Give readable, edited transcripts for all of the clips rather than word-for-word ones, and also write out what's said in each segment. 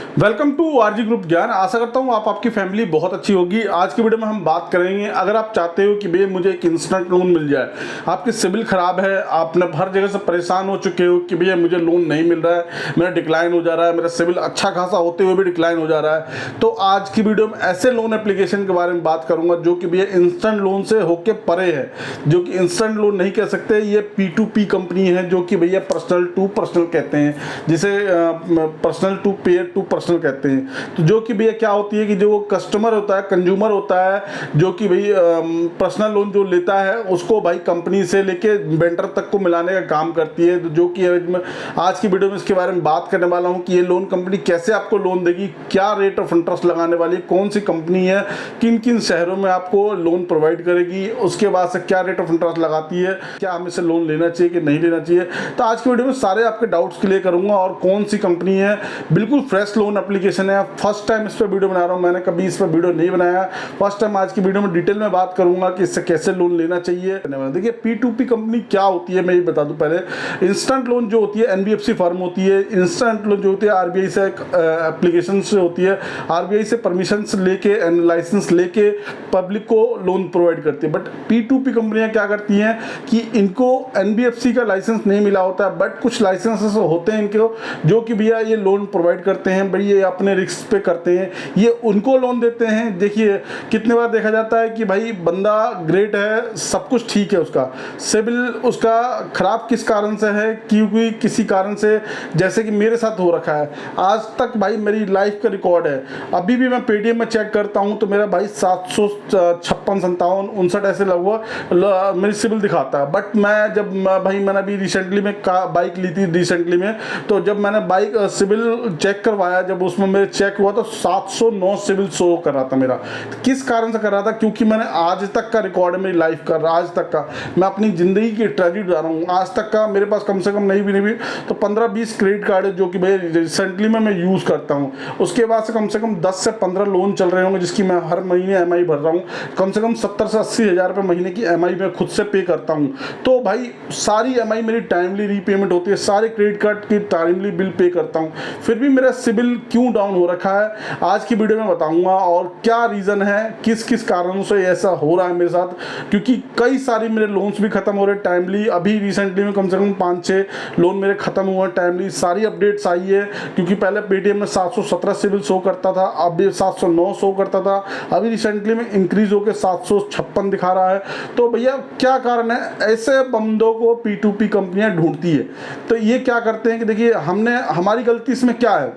Welcome to RG group ज्ञान। आशा करता हूँ आपकी फैमिली बहुत अच्छी होगी। आज की वीडियो में हम बात करेंगे, अगर आप चाहते हो कि भैया मुझे एक इंस्टेंट लोन मिल जाए, आपकी सिबिल खराब है, आपने हर जगह से परेशान हो चुके हो कि भैया मुझे लोन नहीं मिल रहा है, मेरा डिक्लाइन हो जा रहा है, मेरा सिबिल अच्छा खासा होते हुए भी डिक्लाइन हो जा रहा है, तो आज की वीडियो में ऐसे लोन एप्लीकेशन के बारे में बात करूंगा जो कि भैया इंस्टेंट लोन से होके परे है, जो कि इंस्टेंट लोन नहीं कह सकते, ये P2P कंपनी है जो कि भैया पर्सनल टू पर्सनल कहते हैं, जिसे personal to peer to personal कहते हैं। तो जो कि भैया क्या होती है कि जो कस्टमर होता है, कंज्यूमर होता है, जो कि भाई पर्सनल लोन जो लेता है उसको भाई कंपनी से लेके वेंडर तक को मिलाने का काम करती है। तो जो कि आज की वीडियो में इसके बारे में बात करने वाला हूं कि ये लोन कंपनी कैसे आपको लोन देगी, क्या रेट ऑफ इंटरेस्ट लगाने वाली है, कौन सी कंपनी है, किन किन शहरों में आपको लोन प्रोवाइड करेगी, उसके बाद से क्या रेट ऑफ इंटरेस्ट लगाती है, क्या हमें से लोन लेना चाहिए कि नहीं लेना चाहिए। तो आज की वीडियो में सारे आपके डाउट्स क्लियर करूंगा और कौन सी कंपनी है, बिल्कुल फ्रेश लोन एप्लीकेशन है, फर्स्ट टाइम इस पर वीडियो बना रहा हूं, मैंने कभी इस पर वीडियो नहीं बनाया, फर्स्ट टाइम आज की वीडियो में डिटेल में बात करूंगा कि इससे कैसे लोन लेना चाहिए। देखिए P2P कंपनी क्या होती है मैं ये बता दूं पहले। इंस्टेंट लोन जो होती है NBFC फर्म होती है, इंस्टेंट लोन जो होती है RBI से एप्लीकेशन से होती है, RBI से परमिशन लेके एंड लाइसेंस लेके पब्लिक को लोन प्रोवाइड करती है। बट P2P कंपनियां क्या करती हैं कि इनको NBFC का लाइसेंस नहीं मिला होता है, बट कुछ लाइसेंसेस होते हैं इनको जो कि भैया ये लोन प्रोवाइड करते हैं, भाई ये अपने रिस्क पे करते हैं, ये उनको लोन देते हैं। देखिए कितने बार देखा जाता है कि भाई बंदा ग्रेट है, सब कुछ ठीक है, उसका सिबिल उसका खराब किस कारण से है, क्योंकि किसी कारण से, जैसे कि मेरे साथ हो रखा है, आज तक भाई मेरी लाइफ का रिकॉर्ड है, अभी भी मैं पेटीएम में चेक करता हूं तो मेरा भाई 756 57 59 ऐसे लगभग मेरी सिबिल दिखाता है। बट मैं जब मैंने अभी रिसेंटली में बाइक ली थी रिसेंटली में, तो जब मैंने बाइक सिबिल चेक करवाया, जब उसमें मेरे चेक हुआ तो 709 सिबिल शो कर रहा था मेरा। किस कारण से कर रहा था? क्योंकि मैंने आज तक का रिकॉर्ड है मेरी लाइफ का, आज तक का मैं अपनी जिंदगी की ट्रेजेडी बता रहा हूँ, आज तक का मेरे पास कम से कम नहीं भी तो 15-20 क्रेडिट कार्ड है जो कि भाई रिसेंटली में मैं यूज़ करता हूँ। उसके बाद से कम 10 से 15 लोन चल रहे होंगे जिसकी मैं हर महीने EMI भर रहा हूँ, कम से कम 70 से 80 हज़ार रुपये महीने की EMI मैं खुद से पे करता हूँ। तो भाई सारी EMI मेरी टाइमली रीपेमेंट होती है, सारे क्रेडिट कार्ड की टाइमली बिल पे करता हूँ, फिर भी मेरा सिबिल क्यों डाउन हो रखा है आज की वीडियो में बताऊंगा, और क्या रीज़न है, किस किस कारणों से ऐसा हो रहा है मेरे साथ। क्योंकि कई सारे मेरे लोन्स भी खत्म हो रहे टाइमली, अभी रिसेंटली में कम से कम 5-6 लोन मेरे खत्म हुए टाइमली, सारी अपडेट्स आई है। क्योंकि पहले पेटीएम में 717 सिबिल शो करता था, अब 709 शो करता था, अभी रिसेंटली में इंक्रीज होकर 756 दिखा रहा है। तो भैया क्या कारण है? ऐसे बंदों को P2P कंपनियां ढूंढती है। तो ये क्या करते हैं कि देखिए हमारी गलती इसमें क्या है,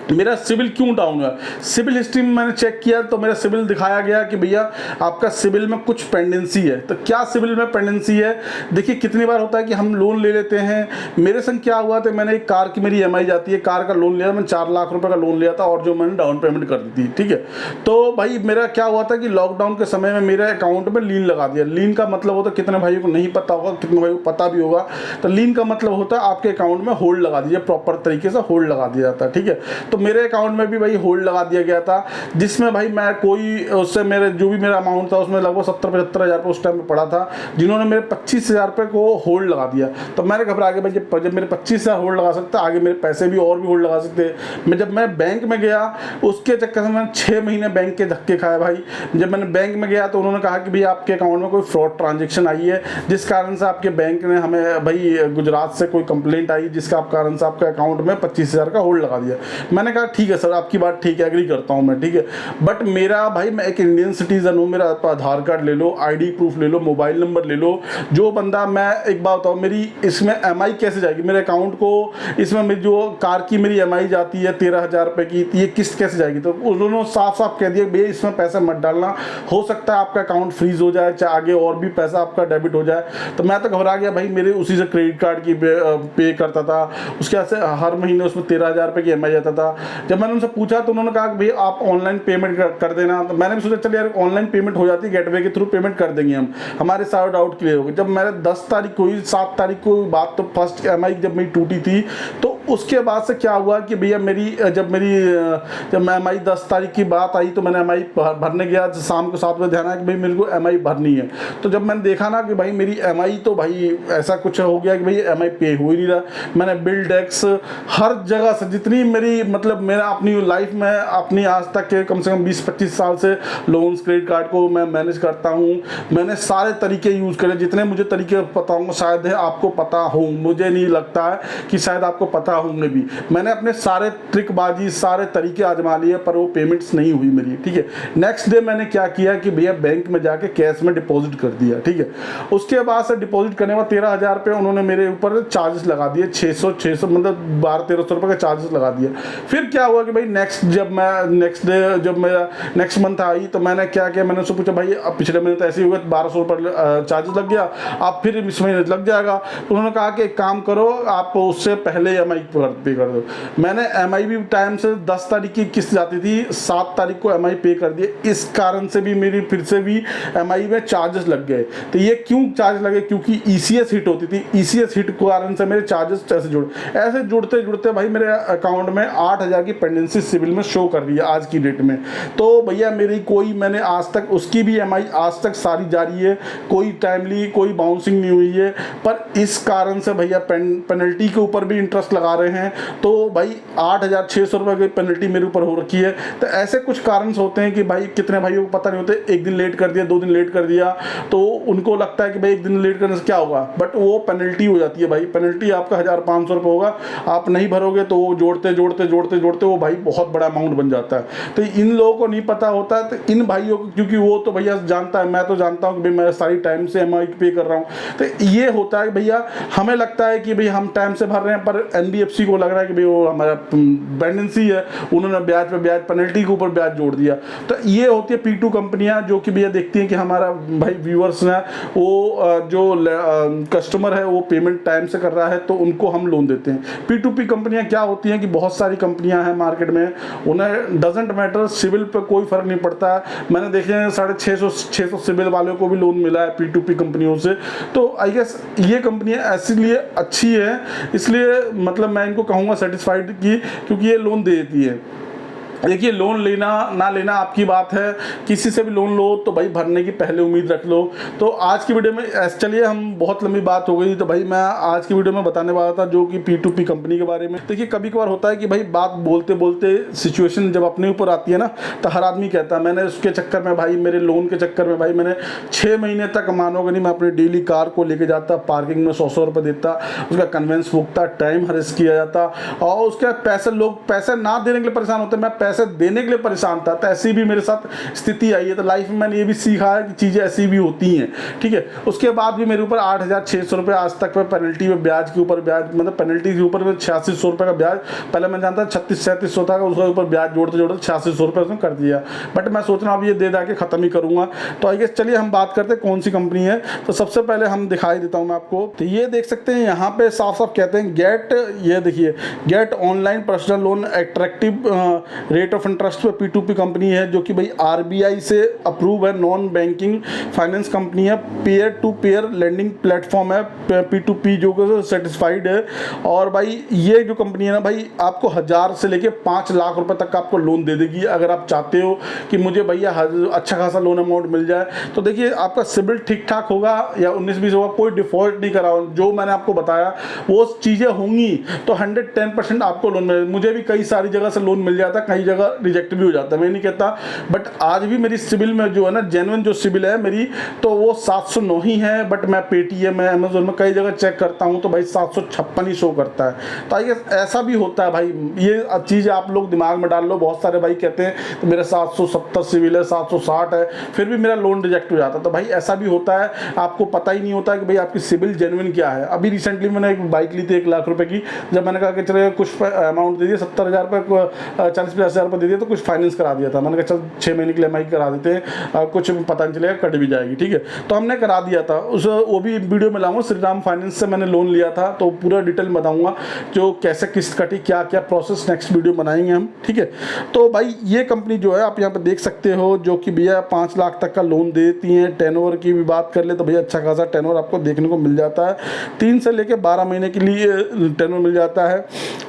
मेरा सिबिल क्यों डाउन हुआ। सिबिल हिस्ट्री में मैंने चेक किया तो मेरा सिबिल दिखाया गया कि भैया आपका सिबिल में कुछ पेंडेंसी है। तो क्या सिबिल में पेंडेंसी है? देखिए कितनी बार होता है कि हम लोन ले लेते हैं, मेरे संग क्या हुआ था, मैंने एक कार की मेरी EMI जाती है, कार का लोन लिया, मैंने 4 लाख रुपए का लोन लिया था और जो मैंने डाउन पेमेंट कर दी थी, ठीक है। तो भाई मेरा क्या हुआ था कि लॉकडाउन के समय में मेरे अकाउंट में लीन लगा दिया। लीन का मतलब होता है, कितने भाइयों को नहीं पता होगा, कितने भाइयों को पता भी होगा, तो लीन का मतलब होता है आपके अकाउंट में होल्ड लगा दीजिए, प्रॉपर तरीके से होल्ड लगा दिया जाता है, ठीक है। तो मेरे अकाउंट में भी भाई होल्ड लगा दिया गया था, जिसमें भाई मैं कोई उससे मेरे जो भी मेरा अमाउंट था उसमें लगभग 70-75 हज़ार रुपये उस टाइम में पड़ा था, जिन्होंने मेरे 25 हज़ार रुपये को होल्ड लगा दिया। तो मैंने घबरा के भाई जब मेरे 25 हज़ार होल्ड लगा सकता, आगे मेरे पैसे भी और भी होल्ड लगा सकते। जब मैं बैंक में गया उसके चक्कर से मैंने 6 महीने बैंक के धक्के खाए भाई। जब मैंने बैंक में गया तो उन्होंने कहा कि भाई आपके अकाउंट में कोई फ्रॉड ट्रांजेक्शन आई है, जिस कारण से आपके बैंक ने हमें भाई गुजरात से कोई कंप्लेंट आई, जिसका कारण से आपके अकाउंट में 25 हज़ार का होल्ड लगा दिया। मैंने कहा ठीक है सर, आपकी बात ठीक है, एग्री करता हूं मैं, ठीक है। बट मेरा भाई मैं एक इंडियन सिटीजन हूं, मेरा आधार कार्ड ले लो, ID प्रूफ ले लो, मोबाइल नंबर ले लो, जो बंदा, मैं एक बात बताऊं, मेरी इसमें EMI कैसे जाएगी, मेरे अकाउंट को इसमें मेरी जो कार की मेरी EMI जाती है 13,000 रुपये की, ये किस्त कैसे जाएगी? तो उन्होंने साफ साफ कह दिया भैया इसमें पैसा मत डालना, हो सकता है आपका अकाउंट फ्रीज हो जाए, चाहे आगे और भी पैसा आपका डेबिट हो जाए। तो मैं तो घबरा गया भाई, मेरे उसी से क्रेडिट कार्ड की पे करता था, उसके बाद से हर महीने उसमें 13,000 रुपये की EMI जाता था। जब मैंने उनसे पूछा तो उन्होंने कहा कि भैया आप ऑनलाइन पेमेंट कर देना। तो मैंने भी सोचा चल यार ऑनलाइन पेमेंट हो जाती है, गेटवे के थ्रू पेमेंट कर देंगे हम, हमारे सारे डाउट क्लियर हो गए। जब मेरे 10 तारीख हुई, 7 तारीख को बात, तो फर्स्ट EMI जब मेरी टूटी थी, तो उसके बाद से क्या हुआ कि भैया जब मैं EMI 10 तारीख की बात आई तो मैंने EMI भरने गया, शाम को 7 बजे ध्यान आया कि भाई मेरे को EMI भरनी है। तो जब मैंने देखा ना कि भाई मेरी EMI, तो भाई ऐसा कुछ हो गया कि भाई EMI पे हो ही नहीं रहा। मैंने बिल डेस्क हर जगह से जितनी मेरी मतलब मेरा अपनी लाइफ में अपनी आज तक के कम से कम 20-25 साल से लोन्स क्रेडिट कार्ड को मैं मैनेज करता हूँ। मैंने सारे तरीके यूज़ करे, जितने मुझे तरीके पता होंगे शायद है आपको पता हो, मुझे नहीं लगता है कि शायद आपको पता होंगे भी। मैंने अपने सारे ट्रिकबाजी सारे तरीके आजमा लिए पर वो पेमेंट्स नहीं हुई मेरी, ठीक है। नेक्स्ट डे मैंने क्या किया कि भैया बैंक में जाके कैश में डिपॉजिट कर दिया, ठीक है। उसके बाद से डिपॉजिट करने के बाद 13,000 रुपये उन्होंने मेरे ऊपर चार्जेस लगा दिए, 600 मतलब 1200-1300 रुपये का चार्जेस लगा दिया। फिर क्या हुआ कि भाई नेक्स्ट डे जब मेरा नेक्स्ट मंथ आई तो मैंने क्या किया, मैंने उससे पूछा भाई अब पिछले महीने तो ऐसे ही हुआ 1200 रुपये चार्जेस लग गया, आप फिर इस महीने लग जाएगा। तो उन्होंने कहा कि एक काम करो आप उससे पहले EMI पे कर दो। मैंने EMI भी टाइम से 10 तारीख की किस्त जाती थी, 7 तारीख को EMI पे कर दिए। इस कारण से भी मेरी फिर से भी EMI में चार्जेस लग गए। तो ये क्यों चार्ज लगे, क्योंकि ECS हिट होती थी, ECS हिट के कारण से मेरे चार्जेस ऐसे जुड़ते जुड़ते भाई मेरे अकाउंट में 8,000 की पेंडेंसी सिविल में शो कर रही है आज की डेट में। तो भैया मेरी मैंने आज तक उसकी भी EMI आज तक सारी जारी है, कोई टाइमली कोई बाउंसिंग नहीं हुई है। पर इस कारण से भैया पेनल्टी के ऊपर भी इंटरेस्ट लगा रहे हैं, तो भाई 8,600 रुपये की पेनल्टी मेरे ऊपर हो रखी है। तो ऐसे कुछ कारण होते हैं कि भाई कितने भाइयों को पता नहीं होते, एक दिन लेट कर दिया, 2 दिन लेट कर दिया तो उनको लगता है कि भाई एक दिन लेट करने से क्या होगा, बट वो पेनल्टी हो जाती है भाई। पेनल्टी आपका 1,500 रुपये होगा, आप नहीं भरोगे तो वो जोड़ते वो भाई बहुत बड़ा अमाउंट बन जाता है। तो इन लोगों को नहीं पता होता, तो इन भाइयों को, क्योंकि वो तो भैया जानता है, मैं तो जानता हूँ कि भाई मैं सारी टाइम से EMI पे कर रहा हूँ। तो ये होता है भैया, हमें लगता है कि भाई हम टाइम से भर रहे हैं, पर NBFC को लग रहा है कि भाई वो हमारा पेंडेंसी है, उन्होंने ब्याज पे ब्याज पेनल्टी के ऊपर ब्याज जोड़ दिया। तो ये होती है P2 कंपनियां, जो कि भैया देखती हैं कि हमारा भाई व्यूअर्स है वो जो कस्टमर है वो पेमेंट टाइम से कर रहा है तो उनको हम लोन देते हैं। P2P कंपनियां क्या होती हैं कि बहुत सारी कंपनियां हैं मार्केट में, उन्हें डजेंट मैटर, सिविल पे कोई फर्क नहीं पड़ता है। मैंने देखे हैं 650 सिविल वालों को भी लोन मिला है P2P कंपनियों से। तो आई गेस ये कंपनियां इसीलिए अच्छी है, इसलिए मतलब मैं इनको कहूँगा सेटिस्फाइड की, क्योंकि ये लोन दे देती है। देखिए लोन लेना ना लेना आपकी बात है, किसी से भी लोन लो तो भाई भरने की पहले उम्मीद रख लो। तो आज की वीडियो में चलिए हम बहुत लंबी बात हो गई, तो भाई मैं आज की वीडियो में बताने वाला था जो कि P2P कंपनी के बारे में। देखिए कभी कभार होता है कि भाई बात बोलते बोलते सिचुएशन जब अपने ऊपर आती है ना, तो हर आदमी कहता है मैंने उसके चक्कर में भाई, मेरे लोन के चक्कर में भाई मैंने 6 महीने तक, मानोगे नहीं, मैं अपनी डेली कार को लेके जाता, पार्किंग में 100 रुपये देता, उसका कन्वेंस फूकता, टाइम हरेस किया जाता, और उसके पैसे, लोग पैसे ना देने के लिए परेशान होते, मैं पैसे देने के लिए परेशान था। तो ऐसी भी मेरे साथ स्थिति आई है। तो लाइफ में मैंने ये भी सीखा है कि चीज़ें ऐसी भी होती हैं, ठीक है। उसके बाद भी मेरे ऊपर 8,600 रुपये आज तक में पेनल्टी में ब्याज के ऊपर ब्याज, मतलब पेनल्टी के ऊपर में 8600 रुपये का ब्याज, पहले मैं जानता 3600-3700 था, उसके ऊपर ब्याज जोड़ते 8600 रुपये उसने कर दिया। बट मैं सोच रहा हूँ अब ये दे के ख़त्म ही करूँगा। तो आई गेस चलिए हम बात करते हैं कौन सी कंपनी है। तो सबसे पहले हम दिखाई देता हूँ मैं आपको। तो ये देख सकते हैं यहाँ पे साफ साफ कहते हैं गेट, ये देखिए get online personal loan attractive rate of interest पे P2P कंपनी है, जो कि भाई RBI से अप्रूव है, नॉन बैंकिंग फाइनेंस कंपनी है, peer to peer lending platform है, P2P जो कि सर्टिफाइड है। और भाई ये जो कंपनी है ना भाई, आपको 1,000 से लेके 5 लाख रुपए तक का आपको लोन दे देगी। अगर आप चाहते हो कि मुझे भैया अच्छा खासा लोन अमाउंट मिल जाए, तो देखिए आपका सिबिल ठीक ठाक होगा या 19-20 होगा, कोई डिफॉल्ट नहीं करा, जो मैंने आपको बताया वो चीज़ें होंगी तो 110% आपको लोन मिले। मुझे भी कई सारी जगह से लोन मिल जाता, कई जगह रिजेक्ट भी हो जाता है, मैं नहीं कहता। बट आज भी मेरी सिबिल में जो है ना, जेन्युइन जो सिबिल है मेरी, तो वो 709 ही है। बट मैं पेटीएम में, अमेजोन में कई जगह चेक करता हूँ तो भाई 756 ही शो करता है। तो आइए ऐसा भी होता है भाई, ये चीज़ आप लोग दिमाग में डाल लो। बहुत सारे भाई कहते हैं तो मेरा 770 सिबिल है, 760 है, फिर भी मेरा लोन रिजेक्ट हो जाता है। तो भाई ऐसा भी होता है, आपको पता ही नहीं होता कि भाई आपकी सिबिल जेन्युइन क्या है। अभी रिसेंटली मैंने एक बाइक ली थी 1 लाख रुपए की, जब मैंने कहा कि चले कुछ अमाउंट दे दिए, 70,000 रुपये, 40-50,000 रुपये दे दिए, तो कुछ फाइनेंस करा दिया था। मैंने कहा चल 6 महीने के लिए EMI करा देते हैं, कुछ पता नहीं चलेगा, कट भी जाएगी, ठीक है। तो हमने करा दिया था उस, वो भी वीडियो में लाऊंगा। श्रीराम फाइनेंस से मैंने लोन लिया था, तो पूरा डिटेल बताऊंगा जो कैसे किस्त कटी, क्या क्या प्रोसेस, नेक्स्ट वीडियो बनाएंगे हम, ठीक है। तो भाई ये कंपनी जो है आप यहाँ पर देख सकते हो, जो कि भैया 5 लाख तक का लोन देती हैं। टेनओवर की भी बात कर ले तो भैया अच्छा खासा टेनओवर आपको देखने को मिल जाता है, 3 से लेकर 12 महीने के लिए टेनओवर मिल जाता है।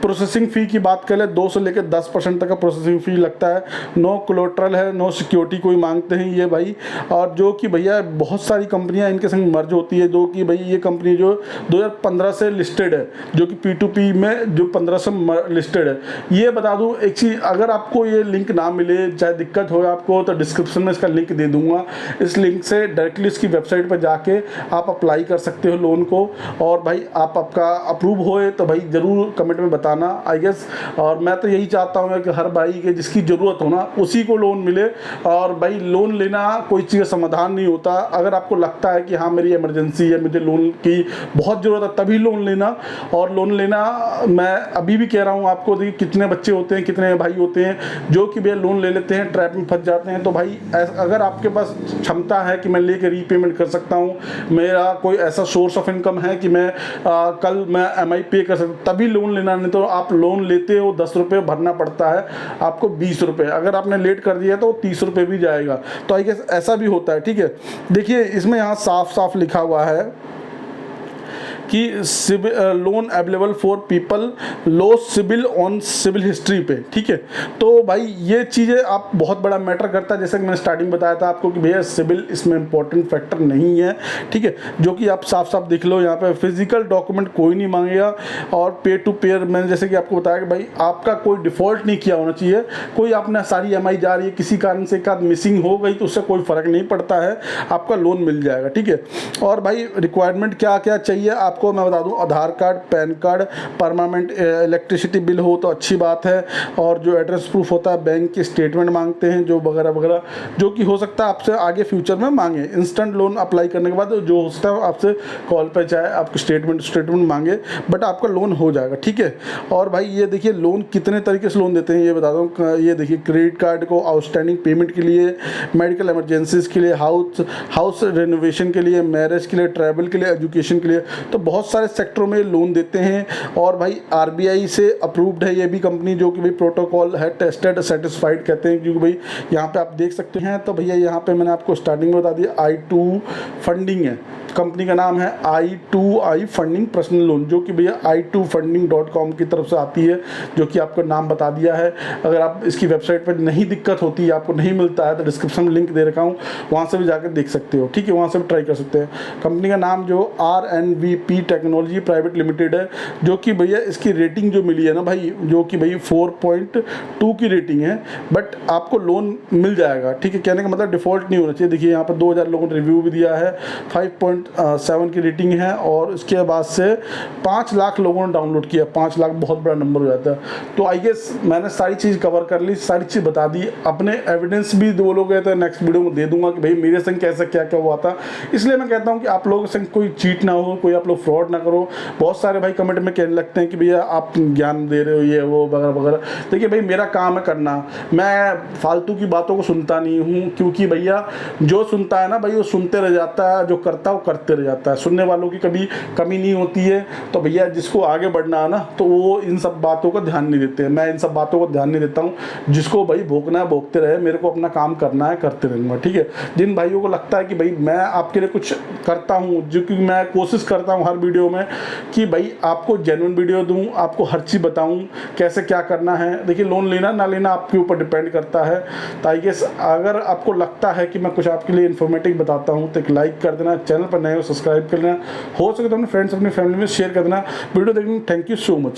प्रोसेसिंग फ़ी की बात कर ले 2 से लेकर 10% तक का प्रोसेसिंग फ़ी लगता है, नो कोलेटरल है, नो सिक्योरिटी कोई मांगते हैं ये भाई। और जो कि भैया बहुत सारी कंपनियां इनके संग मर्ज होती है, जो कि भाई ये कंपनी जो 2015 से लिस्टेड है, जो कि P2P में जो 15 से लिस्टेड है। ये बता दूं एक चीज़, अगर आपको ये लिंक ना मिले, चाहे दिक्कत हो आपको, तो डिस्क्रिप्शन में इसका लिंक दे दूंगा। इस लिंक से डायरेक्टली इसकी वेबसाइट पर जाके आप अप्लाई कर सकते हो लोन को। और भाई आपका अप्रूव होए तो भाई ज़रूर कमेंट में बताना आई गेस। और मैं तो यही चाहता हूँ कि हर भाई के जिसकी ज़रूरत हो ना उसी को लोन मिले। और भाई लोन लेना कोई चीज़ का समाधान नहीं होता। अगर आपको लगता है कि हाँ मेरी इमरजेंसी है, मुझे लोन की बहुत ज़रूरत है, तभी लोन लेना। और लोन लेना मैं अभी भी कह रहा हूँ आपको, देखिए कितने बच्चे होते हैं, कितने भाई होते हैं जो कि भैया लोन ले लेते हैं, ट्रैप में फंस जाते हैं। तो भाई अगर आपके पास क्षमता है कि मैं लेकर रीपेमेंट कर सकता हूँ, मेरा कोई ऐसा सोर्स ऑफ इनकम है कि मैं कल मैं EMI पे कर सकता, तभी लोन लेना। नहीं तो आप लोन लेते हो 10 रुपये भरना पड़ता है आपको 20 रुपये, अगर आपने लेट कर दिया तो 30 रुपये भी जाएगा। तो आई गेस ऐसा भी होता है, ठीक है। देखिए इसमें यहाँ साफ साफ लिखा हुआ है कि loan available for people low CIBIL on CIBIL history पे, ठीक है। तो भाई ये चीज़ें आप बहुत बड़ा मैटर करता है, जैसे कि मैंने स्टार्टिंग बताया था आपको कि भैया सिबिल इसमें इंपॉर्टेंट फैक्टर नहीं है, ठीक है। जो कि आप साफ साफ देख लो, यहाँ पे फिजिकल डॉक्यूमेंट कोई नहीं मांगेगा। और पे टू पेयर मैंने जैसे कि आपको बताया कि भाई आपका कोई डिफ़ॉल्ट नहीं किया होना चाहिए, कोई आपने सारी EMI जा रही है, किसी कारण से एक आध मिसिंग हो गई तो उससे कोई फ़र्क नहीं पड़ता है, आपका लोन मिल जाएगा, ठीक है। और भाई रिक्वायरमेंट क्या क्या चाहिए आपको मैं बता दूं, Aadhaar card, PAN card, permanent electricity bill हो तो अच्छी बात है। और जो एड्रेस प्रूफ होता है, बैंक की स्टेटमेंट मांगते हैं जो वगैरह वगैरह, जो कि हो सकता है आपसे आगे फ्यूचर में मांगे। इंस्टेंट लोन अप्लाई करने के बाद जो हो सकता है आपसे कॉल पे चाहे आपकी स्टेटमेंट मांगे, बट आपका लोन हो जाएगा, ठीक है। और भाई ये देखिए लोन कितने तरीके से लोन देते हैं ये बता दूँ। ये देखिए क्रेडिट कार्ड को आउटस्टैंडिंग पेमेंट के लिए, मेडिकल इमरजेंसीज के लिए, हाउस रेनोवेशन के लिए, मैरिज के लिए, ट्रैवल के लिए, एजुकेशन के लिए, तो बहुत सारे सेक्टरों में लोन देते हैं। और भाई RBI से अप्रूव्ड है ये भी कंपनी, जो कि भाई प्रोटोकॉल है टेस्टेड सेटिस्फाइड कहते हैं, क्योंकि भाई यहाँ पे आप देख सकते हैं। तो भैया यहाँ पे मैंने आपको स्टार्टिंग में बता दिया I2 फंडिंग है, कंपनी का नाम है I2I फंडिंग पर्सनल लोन, जो कि भैया i2funding.com की तरफ से आती है, जो कि आपको नाम बता दिया है। अगर आप इसकी वेबसाइट पर नहीं दिक्कत होती है, आपको नहीं मिलता है, तो डिस्क्रिप्शन में लिंक दे रखा हूँ, वहाँ से भी जाकर देख सकते हो, ठीक है। वहाँ से भी ट्राई कर सकते हैं। कंपनी का नाम जो RNVP टेक्नोलॉजी प्राइवेट लिमिटेड है, जो कि भैया इसकी रेटिंग जो मिली है ना भाई, जो कि भाई 4.2 की रेटिंग है, बट आपको लोन मिल जाएगा, ठीक है। कहने का मतलब डिफ़ॉल्ट नहीं होना चाहिए। देखिए यहाँ पर 2000 लोगों ने रिव्यू भी दिया है, 5.7 की रेटिंग है, और इसके बाद से 5 लाख लोगों ने डाउनलोड किया। 5 लाख बहुत बड़ा नंबर हो जाता है। तो आई गेस मैंने सारी चीज़ कवर कर ली, सारी चीज़ बता दी, अपने एविडेंस भी दो लोग गए थे, नेक्स्ट वीडियो में दे दूंगा कि भाई मेरे संग कैसा क्या क्या हुआ था। इसलिए मैं कहता हूँ कि आप लोगों के संग कोई चीट ना हो, कोई आप लोग फ्रॉड ना करो। बहुत सारे भाई कमेंट में कहने लगते हैं कि भैया आप ज्ञान दे रहे हो, ये वो वगैरह वगैरह। देखिए भाई मेरा काम है करना, मैं फालतू की बातों को सुनता नहीं हूँ, क्योंकि भैया जो सुनता है ना भाई वो सुनते रह जाता है, जो करता है वो करते रह जाता है। सुनने वालों की कभी कमी नहीं होती है। तो भैया जिसको आगे बढ़ना है ना, तो वो इन सब बातों का ध्यान नहीं देते। मैं इन सब बातों को ध्यान नहीं देता हूँ। जिसको भाई भोगना है भोगते रहे, मेरे को अपना काम करना है, करते रहूँगा, ठीक है। जिन भाइयों को लगता है कि भाई मैं आपके लिए कुछ करता हूँ, जो कि मैं कोशिश करता हूँ हर वीडियो में कि भाई आपको जेन्युइन वीडियो दूँ, आपको हर चीज़ बताऊँ कैसे क्या करना है। देखिए लोन लेना ना लेना आपके ऊपर डिपेंड करता है। तो आई गेस अगर आपको लगता है कि मैं कुछ आपके लिए इन्फॉर्मेटिव बताता हूँ तो एक लाइक कर देना, चैनल पर नए हो सब्सक्राइब कर लेना, हो सके तो अपने फ्रेंड्स अपनी फैमिली में शेयर कर देना। वीडियो देखने थैंक यू सो मच।